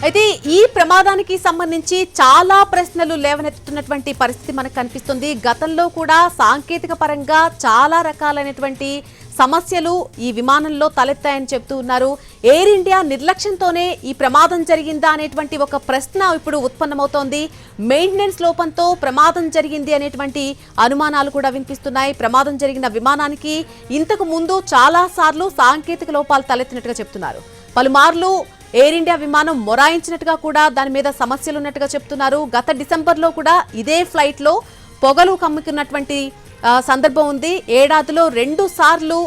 అయితే ఈ ప్రమాదానికి సంబంధించి చాలా ప్రశ్నలు లేవనెత్తుతున్నటువంటి పరిస్థితి మనకు కనిపిస్తుంది. గతంలో కూడా సాంకేతిక పరంగా చాలా రకాలైనటువంటి సమస్యలు ఈ విమానంలో తలెత్తాయని చెప్తూ ఉన్నారు. ఎయిర్ ఇండియా నిర్లక్ష్యంతోనే ఈ ప్రమాదం జరిగిందా అనేటువంటి ఒక ప్రశ్న ఇప్పుడు ఉత్పన్నమవుతోంది. మెయింటెనెన్స్ లోపంతో ప్రమాదం జరిగింది అనేటువంటి అనుమానాలు కూడా వినిపిస్తున్నాయి. ప్రమాదం జరిగిన విమానానికి ఇంతకు ముందు చాలా సార్లు సాంకేతిక లోపాలు తలెత్తినట్టుగా చెప్తున్నారు. పలుమార్లు ఎయిర్ ఇండియా విమానం మొరాయించినట్టుగా కూడా దాని మీద సమస్యలు ఉన్నట్టుగా చెప్తున్నారు. గత డిసెంబర్లో కూడా ఇదే ఫ్లైట్ లో పొగలు కమ్ముకున్నటువంటి సందర్భం ఉంది. ఏడాదిలో 2 సార్లు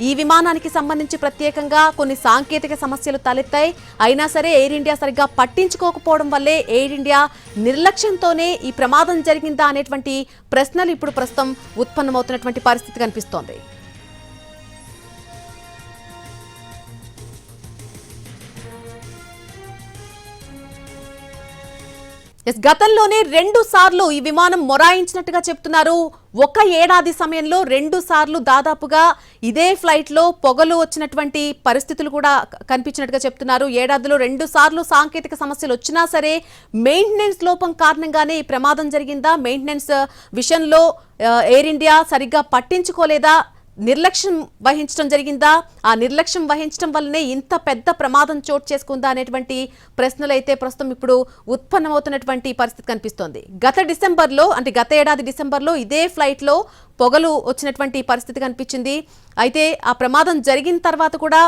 ఈ విమానానికి సంబంధించి ప్రత్యేకంగా కొన్ని సాంకేతిక సమస్యలు తలెత్తాయి. అయినా సరే ఎయిర్ ఇండియా సరిగ్గా పట్టించుకోకపోవడం వల్లే ఎయిర్ ఇండియా నిర్లక్ష్యంతోనే ఈ ప్రమాదం జరిగిందా అనేటువంటి ప్రశ్నలు ఇప్పుడు ప్రస్తుతం ఉత్పన్నమవుతున్నటువంటి పరిస్థితి కనిపిస్తోంది. గతంలోనే 2 సార్లు ఈ విమానం మొరాయించినట్టుగా చెప్తున్నారు. ఒక ఏడాది సమయంలో 2 సార్లు దాదాపుగా ఇదే ఫ్లైట్ లో పొగలు వచ్చినటువంటి పరిస్థితులు కూడా కనిపించినట్టుగా చెప్తున్నారు. ఏడాదిలో 2 సార్లు సాంకేతిక సమస్యలు వచ్చినా సరే మెయింటెనెన్స్ లోపం కారణంగానే ఈ ప్రమాదం జరిగిందా, మెయింటెనెన్స్ విషయంలో ఎయిర్ ఇండియా సరిగ్గా పట్టించుకోలేదా, నిర్లక్ష్యం వహించడం జరిగిందా, ఆ నిర్లక్ష్యం వహించడం వల్లనే ఇంత పెద్ద ప్రమాదం చోటు చేసుకుందా అనేటువంటి ప్రశ్నలు అయితే ప్రస్తుతం ఇప్పుడు ఉత్పన్నమవుతున్నటువంటి పరిస్థితి కనిపిస్తోంది. గత ఏడాది డిసెంబర్లో ఇదే ఫ్లైట్ లో పొగలు వచ్చినటువంటి పరిస్థితి కనిపించింది. అయితే ఆ ప్రమాదం జరిగిన తర్వాత కూడా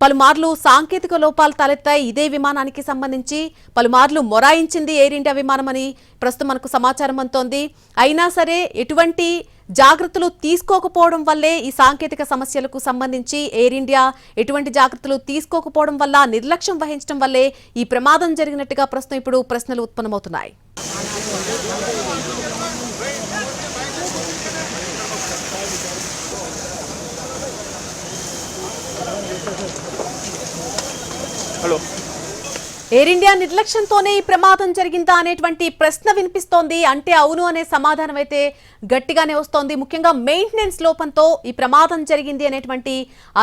పలుమార్లు సాంకేతిక లోపాలు తలెత్తాయి. ఇదే విమానానికి సంబంధించి పలుమార్లు మొరాయించింది ఎయిర్ ఇండియా విమానం అని ప్రస్తుతం మనకు సమాచారం అందుతోంది. అయినా సరే ఎటువంటి జాగ్రత్తలు తీసుకోకపోవడం వల్లే ఈ సాంకేతిక సమస్యలకు సంబంధించి ఎయిర్ ఇండియా ఎటువంటి జాగ్రత్తలు తీసుకోకపోవడం వల్ల, నిర్లక్ష్యం వహించడం వల్లే ఈ ప్రమాదం జరిగినట్టుగా ప్రస్తుతం ఇప్పుడు ప్రశ్నలు ఉత్పన్నమవుతున్నాయి. ఎయిర్ ఇండియా నిర్లక్ష్యంతోనే ఈ ప్రమాదం జరిగిందా అనేటువంటి ప్రశ్న వినిపిస్తోంది. అంటే అవును అనే సమాధానం అయితే గట్టిగానే వస్తోంది. ముఖ్యంగా మెయింటెనెన్స్ లోపంతో ఈ ప్రమాదం జరిగింది అనేటువంటి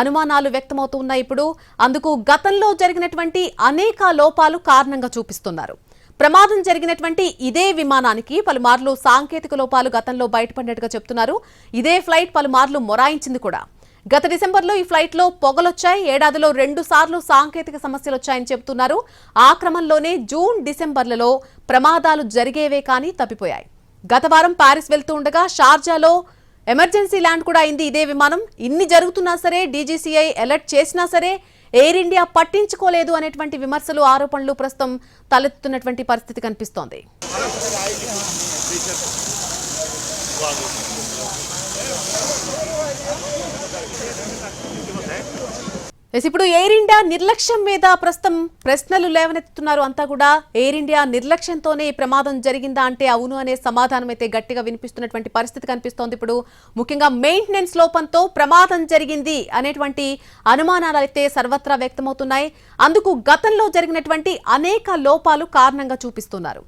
అనుమానాలు వ్యక్తమవుతున్నాయి. ఇప్పుడు అందుకు గతంలో జరిగినటువంటి అనేక లోపాలు కారణంగా చూపిస్తున్నారు. ప్రమాదం జరిగినటువంటి ఇదే విమానానికి పలుమార్లు సాంకేతిక లోపాలు గతంలో బయటపడినట్టుగా చెప్తున్నారు. ఇదే ఫ్లైట్ పలుమార్లు మొరాయించింది కూడా. గత డిసెంబర్లో ఈ ఫ్లైట్ లో పొగలొచ్చాయి. ఏడాదిలో 2 సార్లు సాంకేతిక సమస్యలు వచ్చాయని చెప్తున్నారు. ఆ క్రమంలోనే జూన్ డిసెంబర్లలో ప్రమాదాలు జరిగేవే కానీ తప్పిపోయాయి. గత వారం ప్యారిస్ వెళ్తూ ఉండగా షార్జాలో ఎమర్జెన్సీ ల్యాండ్ కూడా అయింది ఇదే విమానం. ఇన్ని జరుగుతున్నా సరే, డీజీసీఐ అలర్ట్ చేసినా సరే ఎయిర్ ఇండియా పట్టించుకోలేదు అనేటువంటి విమర్శలు, ఆరోపణలు ప్రస్తుతం తలెత్తుతున్నటువంటి పరిస్థితి కనిపిస్తోంది. ఇప్పుడు ఎయిర్ ఇండియా నిర్లక్ష్యం మీద ప్రస్తుతం ప్రశ్నలు లేవనెత్తుతున్నారు అంతా కూడా. ఎయిర్ ఇండియా నిర్లక్ష్యంతోనే ప్రమాదం జరిగిందా అంటే అవును అనే సమాధానం అయితే గట్టిగా వినిపిస్తున్నటువంటి పరిస్థితి కనిపిస్తోంది. ఇప్పుడు ముఖ్యంగా మెయింటెనెన్స్ లోపంతో ప్రమాదం జరిగింది అనేటువంటి అనుమానాలు అయితే సర్వత్రా వ్యక్తమవుతున్నాయి. అందుకు గతంలో జరిగినటువంటి అనేక లోపాలు కారణంగా చూపిస్తున్నారు.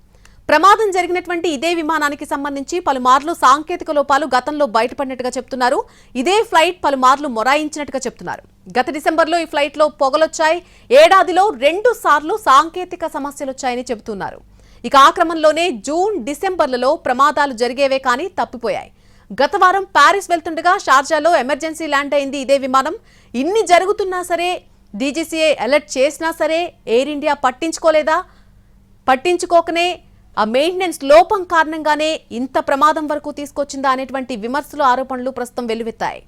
ప్రమాదం జరిగినటువంటి ఇదే విమానానికి సంబంధించి పలుమార్లు సాంకేతిక లోపాలు గతంలో బయటపడినట్టుగా చెప్తున్నారు. ఇదే ఫ్లైట్ పలుమార్లు మొరాయించినట్టుగా చెప్తున్నారు. గత డిసెంబర్లో ఈ ఫ్లైట్ లో పొగలొచ్చాయి. ఏడాదిలో 2 సార్లు సాంకేతిక సమస్యలు వచ్చాయని చెబుతున్నారు. ఇక ఆ క్రమంలోనే జూన్ డిసెంబర్లలో ప్రమాదాలు జరిగేవే కానీ తప్పిపోయాయి. గత వారం ప్యారిస్ వెళ్తుండగా షార్జాలో ఎమర్జెన్సీ ల్యాండ్ అయింది ఇదే విమానం. ఇన్ని జరుగుతున్నా సరే, డీజీసీఐ అలర్ట్ చేసినా సరే ఎయిర్ ఇండియా పట్టించుకోలేదా, పట్టించుకోకనే ఆ మెయింటెనెన్స్ లోపం కారణంగానే ఇంత ప్రమాదం వరకు తీసుకొచ్చిందా అనేటువంటి విమర్శలు, ఆరోపణలు ప్రస్తుతం వెల్లువెత్తాయి.